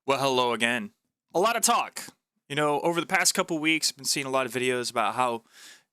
Well, hello again. A lot of talk. Over the past couple weeks, I've been seeing a lot of videos about how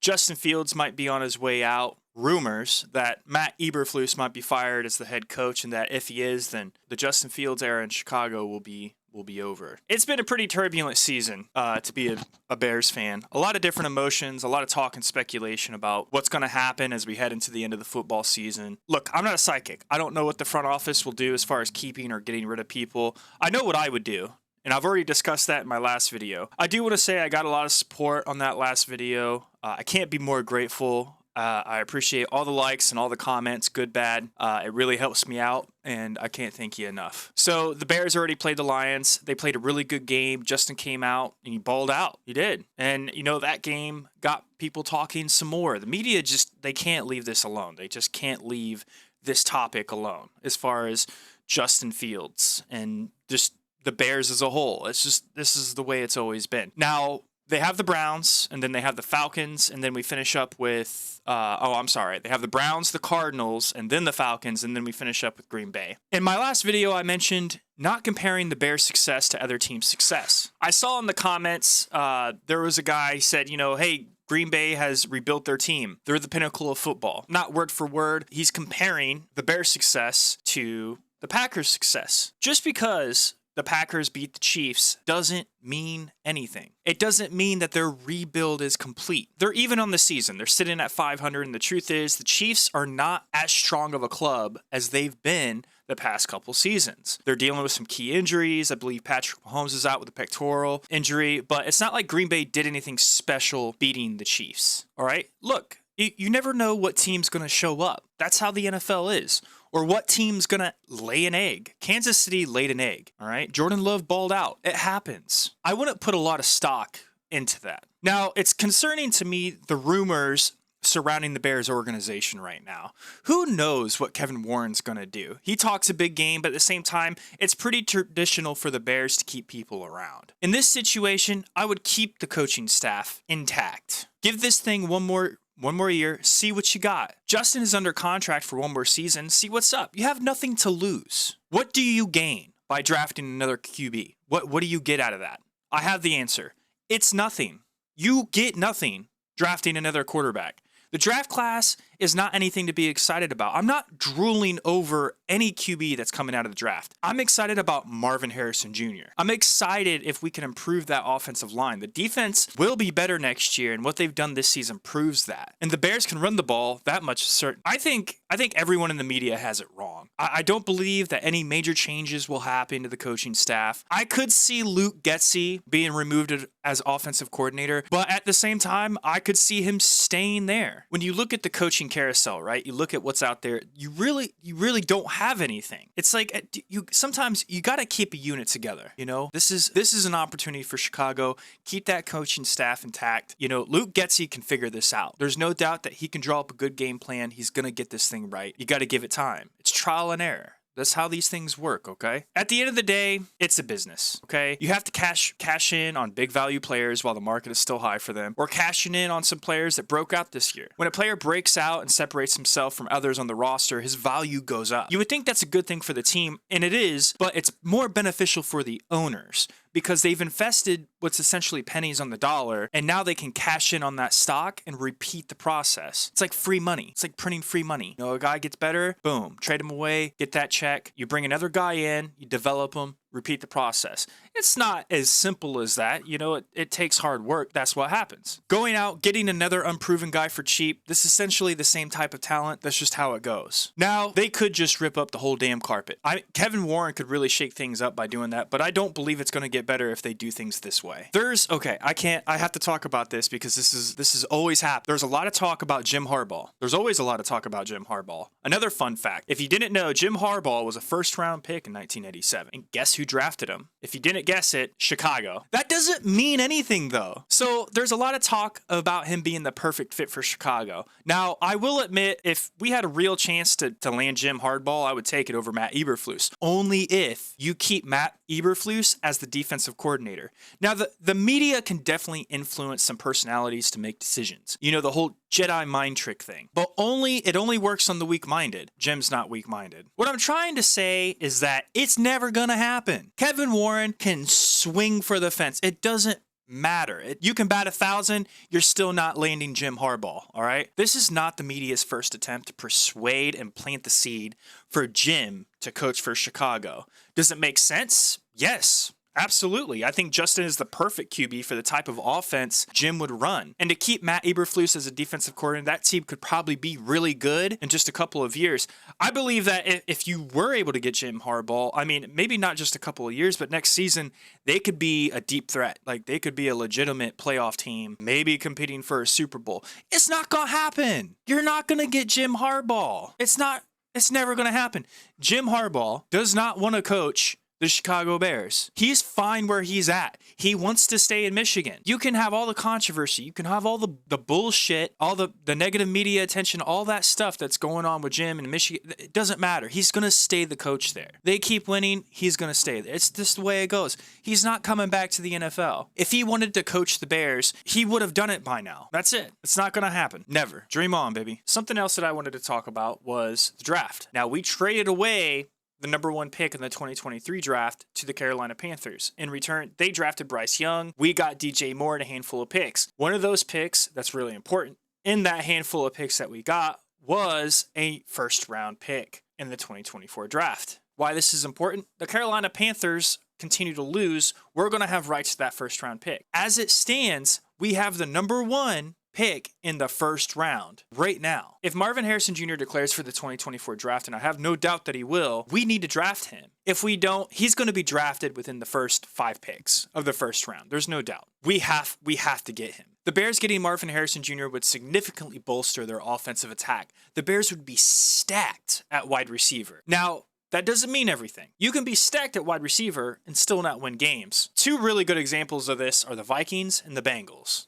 Justin Fields might be on his way out. Rumors that Matt Eberflus might be fired as the head coach, and that if he is, then the Justin Fields era in Chicago will be over. It's been a pretty turbulent season to be a Bears fan. A lot of different emotions, a lot of talk and speculation about what's going to happen as we head into the end of the football season. Look, I'm not a psychic. I don't know what the front office will do as far as keeping or getting rid of people. I know what I would do. And I've already discussed that in my last video. I do want to say I got a lot of support on that last video. I can't be more grateful. I appreciate all the likes and all the comments, good, bad. It really helps me out, and I can't thank you enough. So the Bears already played the Lions. They played a really good game. Justin came out, and he balled out. He did. And, that game got people talking some more. The media they can't leave this alone. They just can't leave this topic alone as far as Justin Fields and just the Bears as a whole. This is the way it's always been. Now, they have the Browns, and then they have the Falcons, and then we finish up with, They have the Browns, the Cardinals, and then the Falcons, and then we finish up with Green Bay. In my last video, I mentioned not comparing the Bears' success to other teams' success. I saw in the comments, there was a guy who said, hey, Green Bay has rebuilt their team. They're the pinnacle of football. Not word for word. He's comparing the Bears' success to the Packers' success. Just because the Packers beat the Chiefs doesn't mean anything. It doesn't mean that their rebuild is complete. They're even on the season. They're sitting at 500, and the truth is the Chiefs are not as strong of a club as they've been the past couple seasons. They're dealing with some key injuries. I believe Patrick Mahomes is out with a pectoral injury, but it's not like Green Bay did anything special beating the Chiefs. All right? Look, you never know what team's going to show up. That's how the NFL is. Or what team's going to lay an egg. Kansas City laid an egg, all right? Jordan Love balled out. It happens. I wouldn't put a lot of stock into that. Now, it's concerning to me the rumors surrounding the Bears organization right now. Who knows what Kevin Warren's going to do? He talks a big game, but at the same time, it's pretty traditional for the Bears to keep people around. In this situation, I would keep the coaching staff intact. Give this thing one more year, see what you got. Justin is under contract for one more season. See what's up. You have nothing to lose. What do you gain by drafting another QB? What do you get out of that? I have the answer. It's nothing. You get nothing drafting another quarterback. The draft class is not anything to be excited about. I'm not drooling over any QB that's coming out of the draft. I'm excited about Marvin Harrison Jr. I'm excited if we can improve that offensive line. The defense will be better next year, and what they've done this season proves that. And the Bears can run the ball, that much is certain. I think everyone in the media has it wrong. I don't believe that any major changes will happen to the coaching staff. I could see Luke Getsy being removed as offensive coordinator, but at the same time, I could see him staying there. When you look at the coaching carousel, right? You look at what's out there. You really don't have anything. It's like sometimes you got to keep a unit together. This is an opportunity for Chicago. Keep that coaching staff intact. Luke Getsy can figure this out. There's no doubt that he can draw up a good game plan. He's gonna get this thing right. You got to give it time. It's trial and error. That's how these things work, okay? At the end of the day, it's a business, okay? You have to cash in on big value players while the market is still high for them, or cashing in on some players that broke out this year. When a player breaks out and separates himself from others on the roster, his value goes up. You would think that's a good thing for the team, and it is, but it's more beneficial for the owners because they've invested what's essentially pennies on the dollar, and now they can cash in on that stock and repeat the process. It's like free money. It's like printing free money. A guy gets better, boom, trade him away, get that check. You bring another guy in, you develop him, repeat the process. It's not as simple as that. It takes hard work. That's what happens. Going out, getting another unproven guy for cheap, this is essentially the same type of talent. That's just how it goes. Now, they could just rip up the whole damn carpet. Kevin Warren could really shake things up by doing that, but I don't believe it's going to get better if they do things this way. I have to talk about this because this is always happened. There's a lot of talk about Jim Harbaugh. There's always a lot of talk about Jim Harbaugh. Another fun fact, if you didn't know, Jim Harbaugh was a first-round pick in 1987. And guess who drafted him? If you didn't guess it, Chicago. That doesn't mean anything, though. So there's a lot of talk about him being the perfect fit for Chicago. Now, I will admit, if we had a real chance to land Jim Harbaugh, I would take it over Matt Eberflus. Only if you keep Matt Eberflus as the defensive coordinator. Now, the media can definitely influence some personalities to make decisions. You know, the whole Jedi mind trick thing. But it only works on the weak-minded. Jim's not weak-minded. What I'm trying to say is that it's never going to happen. Kevin Warren can swing for the fence. It doesn't matter. You can bat 1,000, you're still not landing Jim Harbaugh, all right? This is not the media's first attempt to persuade and plant the seed for Jim to coach for Chicago. Does it make sense? Yes. Absolutely. I think Justin is the perfect QB for the type of offense Jim would run. And to keep Matt Eberflus as a defensive coordinator, that team could probably be really good in just a couple of years. I believe that if you were able to get Jim Harbaugh, I mean, maybe not just a couple of years, but next season, they could be a deep threat. Like, they could be a legitimate playoff team, maybe competing for a Super Bowl. It's not going to happen. You're not going to get Jim Harbaugh. It's never going to happen. Jim Harbaugh does not want to coach the Chicago Bears. He's fine where he's at. He wants to stay in Michigan. You can have all the controversy. You can have all the bullshit, all the negative media attention, all that stuff that's going on with Jim in Michigan. It doesn't matter. He's going to stay the coach there. They keep winning. He's going to stay there. It's just the way it goes. He's not coming back to the NFL. If he wanted to coach the Bears, he would have done it by now. That's it. It's not going to happen. Never. Dream on, baby. Something else that I wanted to talk about was the draft. Now, we traded away the number 1 pick in the 2023 draft to the Carolina Panthers. In return, they drafted Bryce Young. We got DJ Moore and a handful of picks. One of those picks that's really important in that handful of picks that we got was a first-round pick in the 2024 draft. Why this is important? The Carolina Panthers continue to lose. We're going to have rights to that first-round pick. As it stands, we have the number 1 pick in the first round right now. If Marvin Harrison Jr. declares for the 2024 draft, and I have no doubt that he will, we need to draft him. If we don't, he's going to be drafted within the first 5 picks of the first round. There's no doubt. We have to get him. The Bears getting Marvin Harrison Jr. would significantly bolster their offensive attack. The Bears would be stacked at wide receiver. Now, that doesn't mean everything. You can be stacked at wide receiver and still not win games. 2 really good examples of this are the Vikings and the Bengals.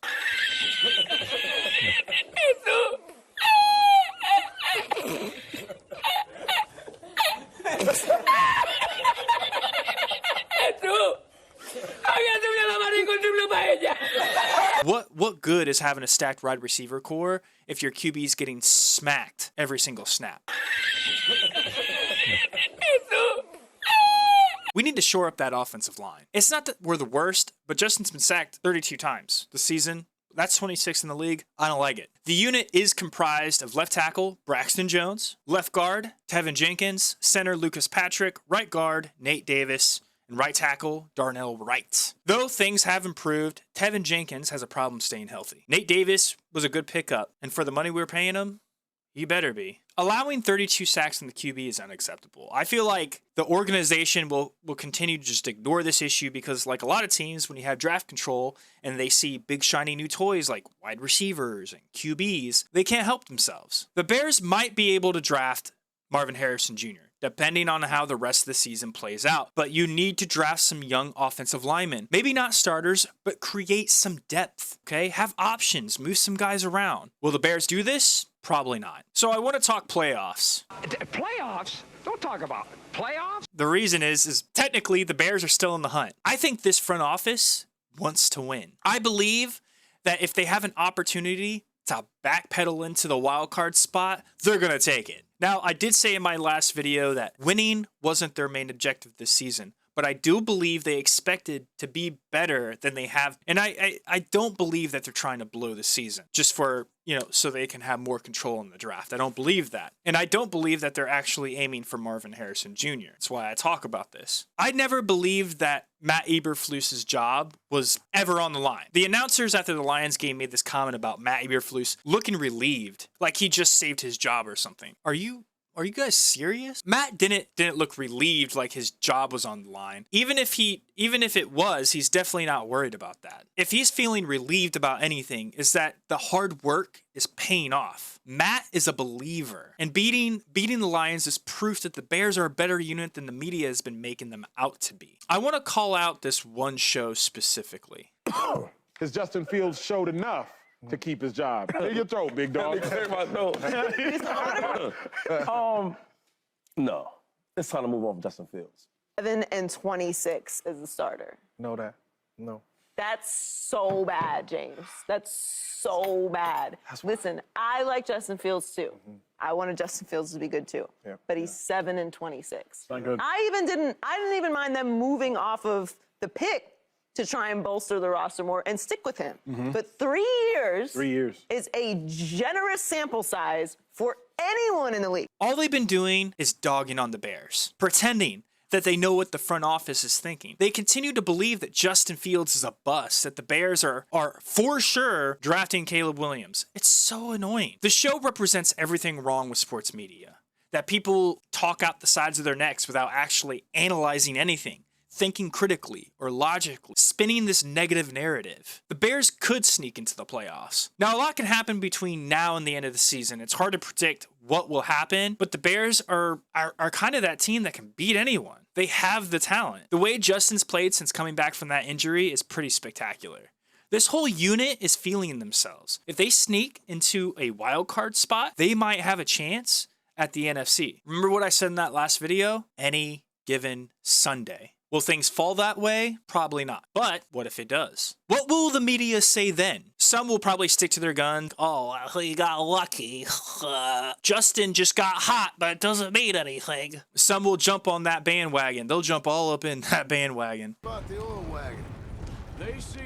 What good is having a stacked wide receiver core if your QB's getting smacked every single snap? We need to shore up that offensive line. It's not that we're the worst, but Justin's been sacked 32 times this season. That's 26 in the league. I don't like it. The unit is comprised of left tackle Braxton Jones, left guard Tevin Jenkins, center Lucas Patrick, right guard Nate Davis, and right tackle Darnell Wright. Though things have improved, Tevin Jenkins has a problem staying healthy. Nate Davis was a good pickup, and for the money we were paying him, he better be. Allowing 32 sacks in the QB is unacceptable. I feel like the organization will continue to just ignore this issue because, like a lot of teams, when you have draft control and they see big shiny new toys like wide receivers and QBs, they can't help themselves. The Bears might be able to draft Marvin Harrison Jr., depending on how the rest of the season plays out. But you need to draft some young offensive linemen. Maybe not starters, but create some depth, okay? Have options, move some guys around. Will the Bears do this? Probably not. So I want to talk playoffs. Playoffs? Don't talk about it. Playoffs? The reason is technically the Bears are still in the hunt. I think this front office wants to win. I believe that if they have an opportunity to backpedal into the wild card spot, they're going to take it. Now, I did say in my last video that winning wasn't their main objective this season, but I do believe they expected to be better than they have. And I don't believe that they're trying to blow the season just for, so they can have more control in the draft. I don't believe that. And I don't believe that they're actually aiming for Marvin Harrison Jr. That's why I talk about this. I never believed that Matt Eberflus's job was ever on the line. The announcers after the Lions game made this comment about Matt Eberflus looking relieved, like he just saved his job or something. Are you guys serious? Matt didn't look relieved like his job was on the line. Even if it was, he's definitely not worried about that. If he's feeling relieved about anything, is that the hard work is paying off. Matt is a believer, and beating the Lions is proof that the Bears are a better unit than the media has been making them out to be. I want to call out this one show specifically. Because Justin Fields showed enough to keep his job. Clear your throat, big dog. Clear my throat. No. It's time to move on from Justin Fields. 7-26 as a starter. Know that. No. That's so bad, James. That's so bad. Listen, I like Justin Fields too. I wanted Justin Fields to be good too. Yeah. But he's 7-26. Not good. I didn't even mind them moving off of the pick to try and bolster the roster more and stick with him. But 3 years. 3 years. Is a generous sample size for anyone in the league. All they've been doing is dogging on the Bears, pretending that they know what the front office is thinking. They continue to believe that Justin Fields is a bust, that the Bears are for sure drafting Caleb Williams. It's so annoying. The show represents everything wrong with sports media, that people talk out the sides of their necks without actually analyzing anything, thinking critically or logically, spinning this negative narrative. The Bears could sneak into the playoffs. Now, a lot can happen between now and the end of the season. It's hard to predict what will happen, but the Bears are kind of that team that can beat anyone. They have the talent. The way Justin's played since coming back from that injury is pretty spectacular. This whole unit is feeling themselves. If they sneak into a wild card spot, they might have a chance at the NFC. Remember what I said in that last video? Any given Sunday. Will things fall that way? Probably not. But what if it does? What will the media say then? Some will probably stick to their guns. Oh, he got lucky. Justin just got hot, but it doesn't mean anything. Some will jump on that bandwagon. They'll jump all up in that bandwagon. About the oil wagon. They see.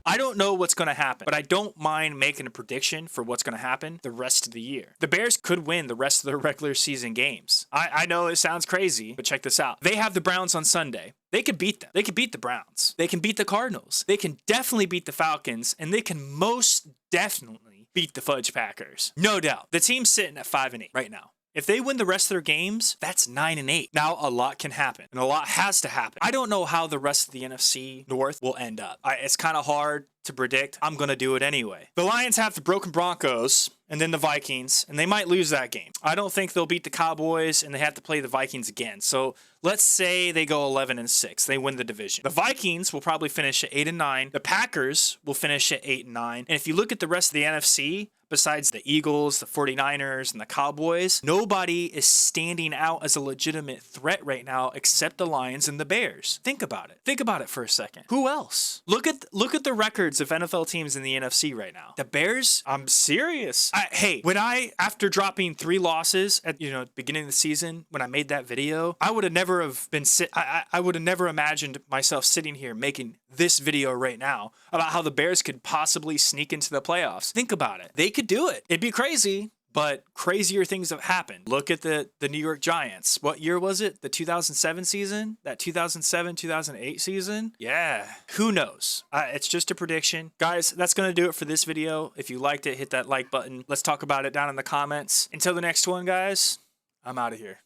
I don't know what's going to happen, but I don't mind making a prediction for what's going to happen the rest of the year. The Bears could win the rest of their regular season games. I know it sounds crazy, but check this out. They have the Browns on Sunday. They could beat them. They could beat the Browns. They can beat the Cardinals. They can definitely beat the Falcons, and they can most definitely beat the Fudge Packers. No doubt. The team's sitting at 5-8 right now. If they win the rest of their games, that's 9-8. Now, a lot can happen, and a lot has to happen. I don't know how the rest of the NFC North will end up. It's kind of hard to predict. I'm going to do it anyway. The Lions have the broken Broncos, and then the Vikings, and they might lose that game. I don't think they'll beat the Cowboys, and they have to play the Vikings again. So let's say they go 11-6. They win the division. The Vikings will probably finish at 8-9. The Packers will finish at 8-9. And if you look at the rest of the NFC, besides the Eagles, the 49ers, and the Cowboys, nobody is standing out as a legitimate threat right now except the Lions and the Bears. Think about it. Think about it for a second. Who else? Look at the records of NFL teams in the NFC right now. The Bears, I'm serious. After dropping 3 losses at beginning of the season, when I made that video, I would have never imagined myself sitting here making this video right now about how the Bears could possibly sneak into the playoffs. Think about it. They could do it. It'd be crazy, but crazier things have happened. Look at the New York Giants. What year was it? The 2007 season? That 2007-2008 season? Yeah. Who knows? It's just a prediction. Guys, that's going to do it for this video. If you liked it, hit that like button. Let's talk about it down in the comments. Until the next one, guys, I'm out of here.